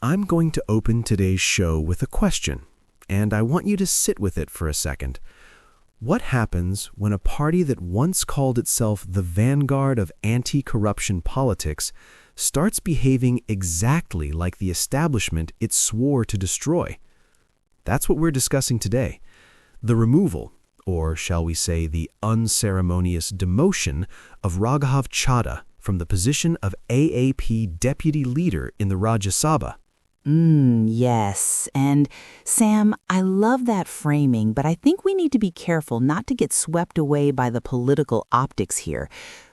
I'm going to open today's show with a question, and I want you to sit with it for a second. What happens when a party that once called itself the Vanguard of anti-corruption politics starts behaving exactly like the establishment it swore to destroy? That's what we're discussing today. The removal, or shall we say the unceremonious demotion, of Raghav Chadha from the position of AAP Deputy Leader in the Rajya Sabha. Yes. And Sam, I love that framing, but I think we need to be careful not to get swept away by the political optics here.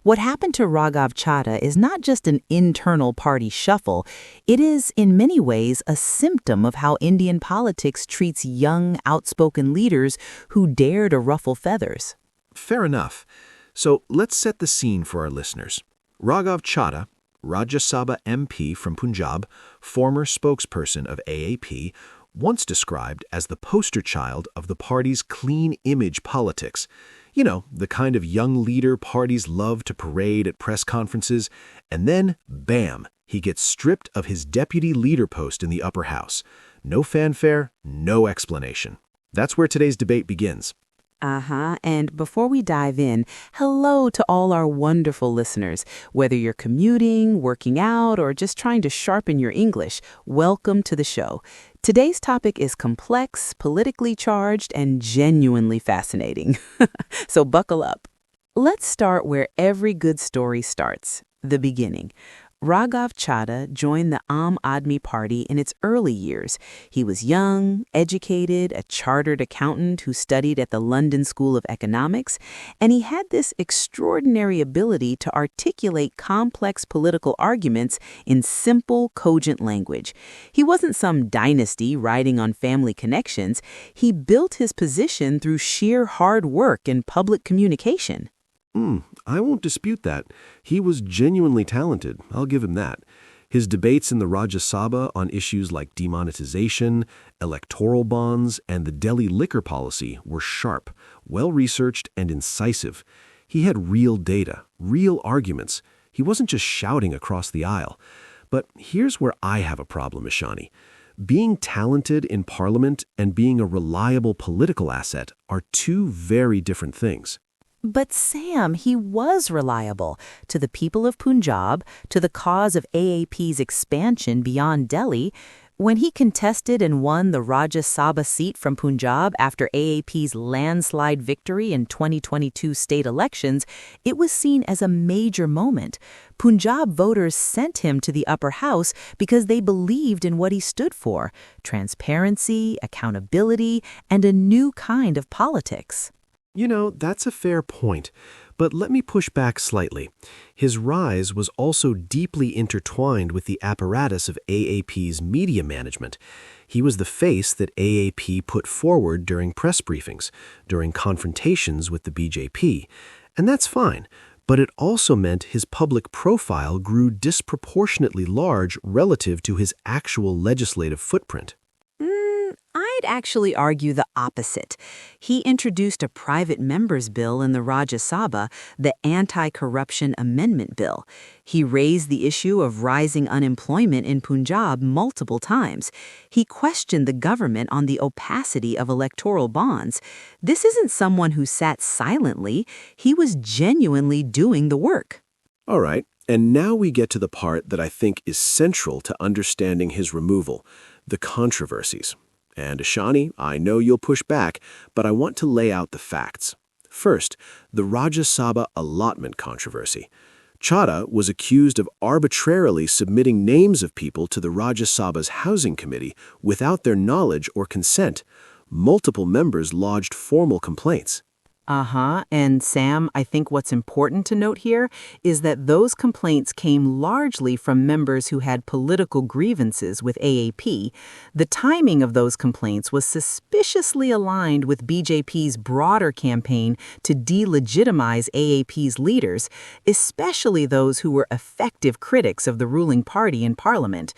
What happened to Raghav Chadha is not just an internal party shuffle. It is, in many ways, a symptom of how Indian politics treats young, outspoken leaders who dare to ruffle feathers. Fair enough. So let's set the scene for our listeners. Raghav Chadha, Rajya Sabha MP from Punjab, former spokesperson of AAP, once described as the poster child of the party's clean image politics. You know, the kind of young leader parties love to parade at press conferences, and then, bam, he gets stripped of his deputy leader post in the upper house. No fanfare, no explanation. That's where today's debate begins. And before we dive in, hello to all our wonderful listeners. Whether you're commuting, working out, or just trying to sharpen your English, welcome to the show. Today's topic is complex, politically charged, and genuinely fascinating. So buckle up. Let's start where every good story starts, the beginning. Raghav Chadha joined the Aam Aadmi Party in its early years. He was young, educated, a chartered accountant who studied at the London School of Economics, and he had this extraordinary ability to articulate complex political arguments in simple, cogent language. He wasn't some dynasty riding on family connections. He built his position through sheer hard work and public communication. I won't dispute that. He was genuinely talented, I'll give him that. His debates in the Rajya Sabha on issues like demonetization, electoral bonds, and the Delhi liquor policy were sharp, well-researched, and incisive. He had real data, real arguments. He wasn't just shouting across the aisle. But here's where I have a problem, Ishani. Being talented in Parliament and being a reliable political asset are two very different things. But Sam, he was reliable to the people of Punjab, to the cause of AAP's expansion beyond Delhi. When he contested and won the Rajya Sabha seat from Punjab after AAP's landslide victory in 2022 state elections, it was seen as a major moment. Punjab voters sent him to the upper house because they believed in what he stood for: transparency, accountability, and a new kind of politics. You know, that's a fair point, but let me push back slightly. His rise was also deeply intertwined with the apparatus of AAP's media management. He was the face that AAP put forward during press briefings, during confrontations with the BJP, and that's fine, but it also meant his public profile grew disproportionately large relative to his actual legislative footprint. I'd actually argue the opposite. He introduced a private member's bill in the Rajya Sabha, the Anti-Corruption Amendment Bill. He raised the issue of rising unemployment in Punjab multiple times. He questioned the government on the opacity of electoral bonds. This isn't someone who sat silently. He was genuinely doing the work. All right, and now we get to the part that I think is central to understanding his removal, the controversies. And Ishani, I know you'll push back, but I want to lay out the facts. First, the Rajya Sabha allotment controversy. Chadha was accused of arbitrarily submitting names of people to the Rajya Sabha's housing committee without their knowledge or consent. Multiple members lodged formal complaints. And Sam, I think what's important to note here is that those complaints came largely from members who had political grievances with AAP. The timing of those complaints was suspiciously aligned with BJP's broader campaign to delegitimize AAP's leaders, especially those who were effective critics of the ruling party in Parliament.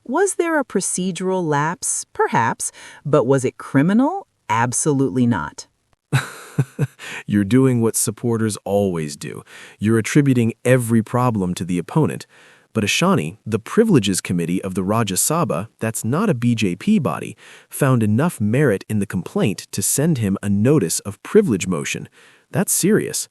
Was there a procedural lapse? Perhaps. But was it criminal? Absolutely not. You're doing what supporters always do. You're attributing every problem to the opponent. But Ishani, the Privileges Committee of the Rajya Sabha, that's not a BJP body, found enough merit in the complaint to send him a notice of privilege motion. That's serious.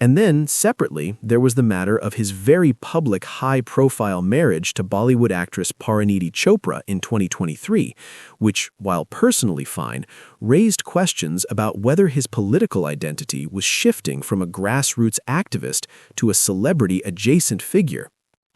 And then, separately, there was the matter of his very public high-profile marriage to Bollywood actress Pariniti Chopra in 2023, which, while personally fine, raised questions about whether his political identity was shifting from a grassroots activist to a celebrity-adjacent figure.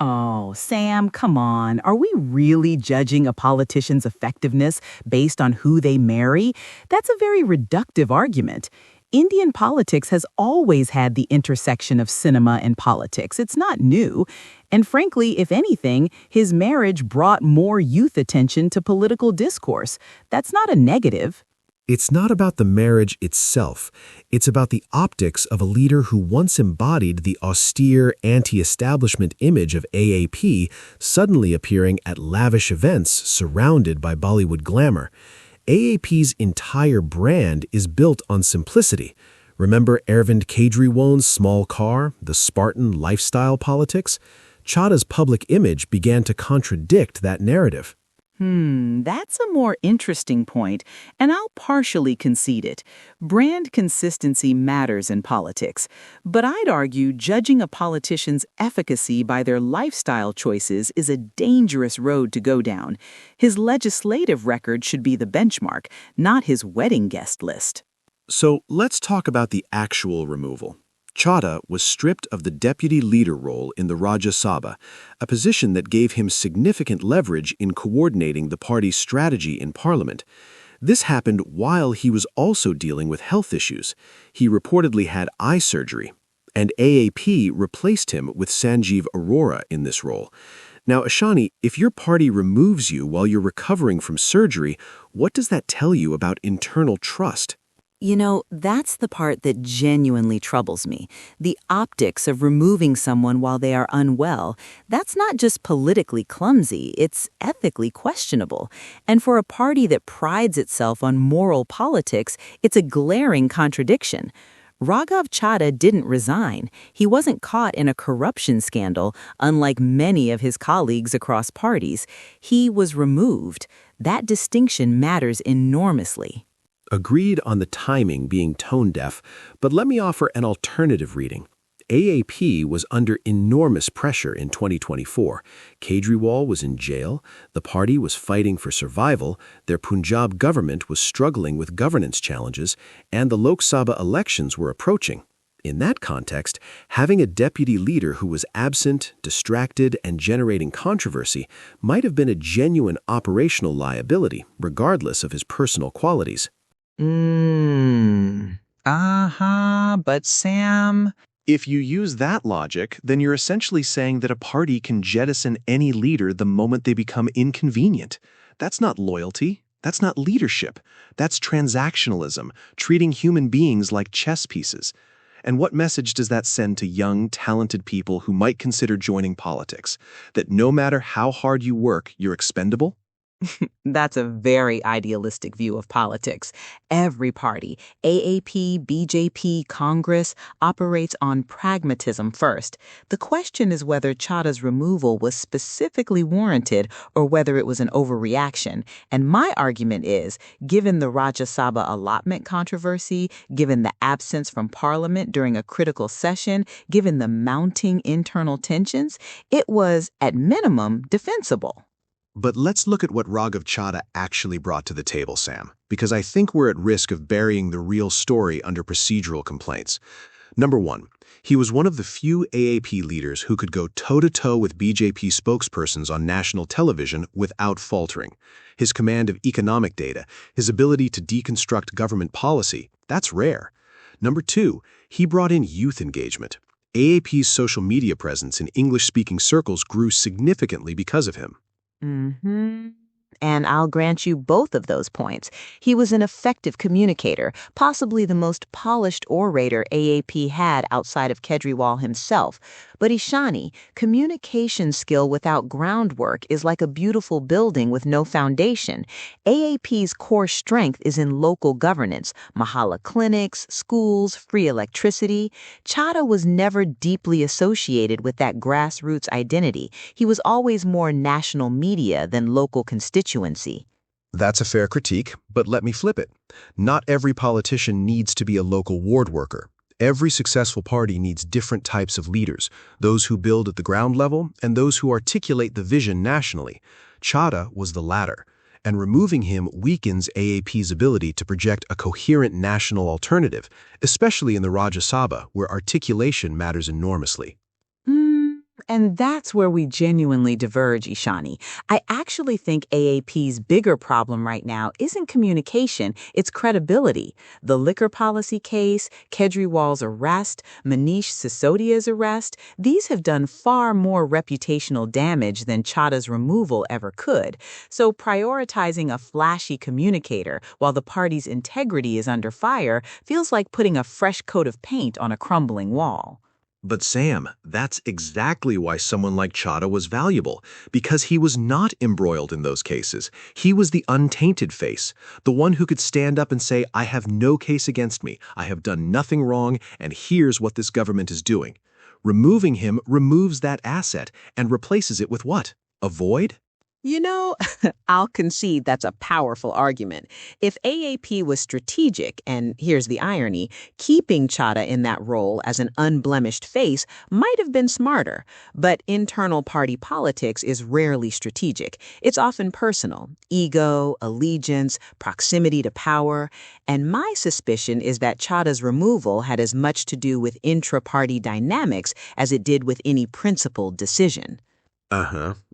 Oh, Sam, come on. Are we really judging a politician's effectiveness based on who they marry? That's a very reductive argument. Indian politics has always had the intersection of cinema and politics. It's not new. And frankly, if anything, his marriage brought more youth attention to political discourse. That's not a negative. It's not about the marriage itself. It's about the optics of a leader who once embodied the austere, anti-establishment image of AAP suddenly appearing at lavish events surrounded by Bollywood glamour. AAP's entire brand is built on simplicity. Remember Arvind Kejriwal's small car, the Spartan lifestyle politics? Chadha's public image began to contradict that narrative. That's a more interesting point, and I'll partially concede it. Brand consistency matters in politics, but I'd argue judging a politician's efficacy by their lifestyle choices is a dangerous road to go down. His legislative record should be the benchmark, not his wedding guest list. So let's talk about the actual removal. Chadha was stripped of the deputy leader role in the Rajya Sabha, a position that gave him significant leverage in coordinating the party's strategy in parliament. This happened while he was also dealing with health issues. He reportedly had eye surgery, and AAP replaced him with Sanjeev Arora in this role. Now, Ishani, if your party removes you while you're recovering from surgery, what does that tell you about internal trust? You know, that's the part that genuinely troubles me. The optics of removing someone while they are unwell, that's not just politically clumsy, it's ethically questionable. And for a party that prides itself on moral politics, it's a glaring contradiction. Raghav Chadha didn't resign. He wasn't caught in a corruption scandal, unlike many of his colleagues across parties. He was removed. That distinction matters enormously. Agreed on the timing being tone-deaf, but let me offer an alternative reading. AAP was under enormous pressure in 2024. Kejriwal was in jail, the party was fighting for survival, their Punjab government was struggling with governance challenges, and the Lok Sabha elections were approaching. In that context, having a deputy leader who was absent, distracted, and generating controversy might have been a genuine operational liability, regardless of his personal qualities. But Sam... If you use that logic, then you're essentially saying that a party can jettison any leader the moment they become inconvenient. That's not loyalty. That's not leadership. That's transactionalism, treating human beings like chess pieces. And what message does that send to young, talented people who might consider joining politics? That no matter how hard you work, you're expendable? That's a very idealistic view of politics. Every party, AAP, BJP, Congress, operates on pragmatism first. The question is whether Chadha's removal was specifically warranted or whether it was an overreaction. And my argument is, given the Rajya Sabha allotment controversy, given the absence from Parliament during a critical session, given the mounting internal tensions, it was, at minimum, defensible. But let's look at what Raghav Chadha actually brought to the table, Sam, because I think we're at risk of burying the real story under procedural complaints. Number one, he was one of the few AAP leaders who could go toe-to-toe with BJP spokespersons on national television without faltering. His command of economic data, his ability to deconstruct government policy, that's rare. Number two, he brought in youth engagement. AAP's social media presence in English-speaking circles grew significantly because of him. and I'll grant you both of those points. He was an effective communicator, possibly the most polished orator AAP had outside of Kejriwal himself. But Ishani, communication skill without groundwork is like a beautiful building with no foundation. AAP's core strength is in local governance, Mahala clinics, schools, free electricity. Chadha was never deeply associated with that grassroots identity. He was always more national media than local constituency. That's a fair critique, but let me flip it. Not every politician needs to be a local ward worker. Every successful party needs different types of leaders, those who build at the ground level and those who articulate the vision nationally. Chadha was the latter, and removing him weakens AAP's ability to project a coherent national alternative, especially in the Rajya Sabha, where articulation matters enormously. And that's where we genuinely diverge, Ishani. I actually think AAP's bigger problem right now isn't communication, it's credibility. The liquor policy case, Kejriwal's arrest, Manish Sisodia's arrest, these have done far more reputational damage than Chadha's removal ever could. So prioritizing a flashy communicator while the party's integrity is under fire feels like putting a fresh coat of paint on a crumbling wall. But Sam, that's exactly why someone like Chadha was valuable, because he was not embroiled in those cases. He was the untainted face, the one who could stand up and say, I have no case against me, I have done nothing wrong, and here's what this government is doing. Removing him removes that asset and replaces it with what? A void? You know, I'll concede that's a powerful argument. If AAP was strategic, and here's the irony, keeping Chadha in that role as an unblemished face might have been smarter. But internal party politics is rarely strategic. It's often personal, ego, allegiance, proximity to power. And my suspicion is that Chadha's removal had as much to do with intra-party dynamics as it did with any principled decision.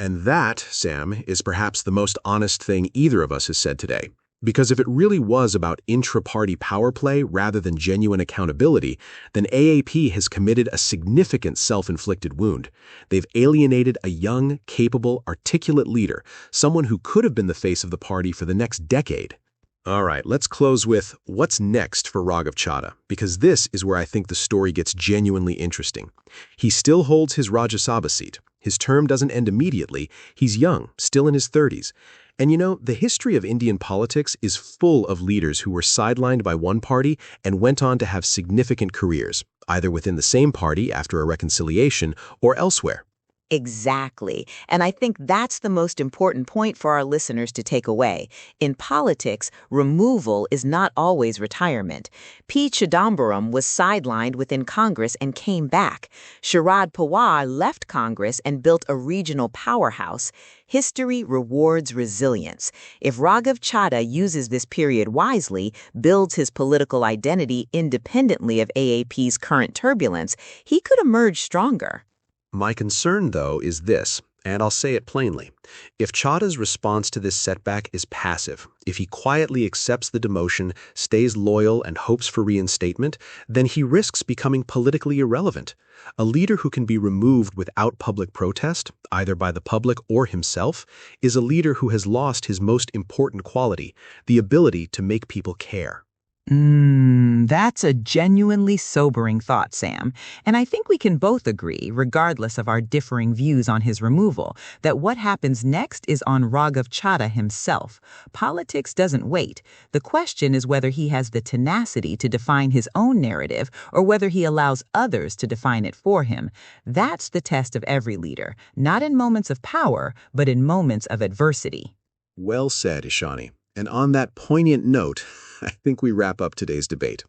And that, Sam, is perhaps the most honest thing either of us has said today. Because if it really was about intra-party power play rather than genuine accountability, then AAP has committed a significant self-inflicted wound. They've alienated a young, capable, articulate leader, someone who could have been the face of the party for the next decade. All right, let's close with what's next for Raghav Chadha, because this is where I think the story gets genuinely interesting. He still holds his Rajya Sabha seat. His term doesn't end immediately. He's young, still in his 30s. And you know, the history of Indian politics is full of leaders who were sidelined by one party and went on to have significant careers, either within the same party after a reconciliation or elsewhere. Exactly. And I think that's the most important point for our listeners to take away. In politics, removal is not always retirement. P. Chidambaram was sidelined within Congress and came back. Sharad Pawar left Congress and built a regional powerhouse. History rewards resilience. If Raghav Chadha uses this period wisely, builds his political identity independently of AAP's current turbulence, he could emerge stronger. My concern, though, is this, and I'll say it plainly. If Chadha's response to this setback is passive, if he quietly accepts the demotion, stays loyal, and hopes for reinstatement, then he risks becoming politically irrelevant. A leader who can be removed without public protest, either by the public or himself, is a leader who has lost his most important quality, the ability to make people care. That's a genuinely sobering thought, Sam. And I think we can both agree, regardless of our differing views on his removal, that what happens next is on Raghav Chadha himself. Politics doesn't wait. The question is whether he has the tenacity to define his own narrative or whether he allows others to define it for him. That's the test of every leader, not in moments of power, but in moments of adversity. Well said, Ishani. And on that poignant note, I think we wrap up today's debate.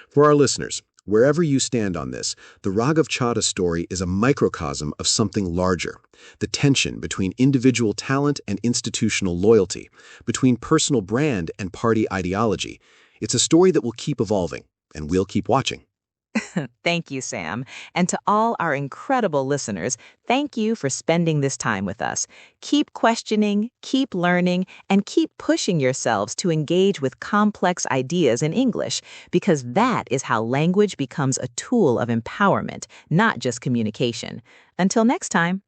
For our listeners, wherever you stand on this, the Raghav Chadha story is a microcosm of something larger. The tension between individual talent and institutional loyalty, between personal brand and party ideology. It's a story that will keep evolving, and we'll keep watching. Thank you, Sam. And to all our incredible listeners, thank you for spending this time with us. Keep questioning, keep learning, and keep pushing yourselves to engage with complex ideas in English, because that is how language becomes a tool of empowerment, not just communication. Until next time.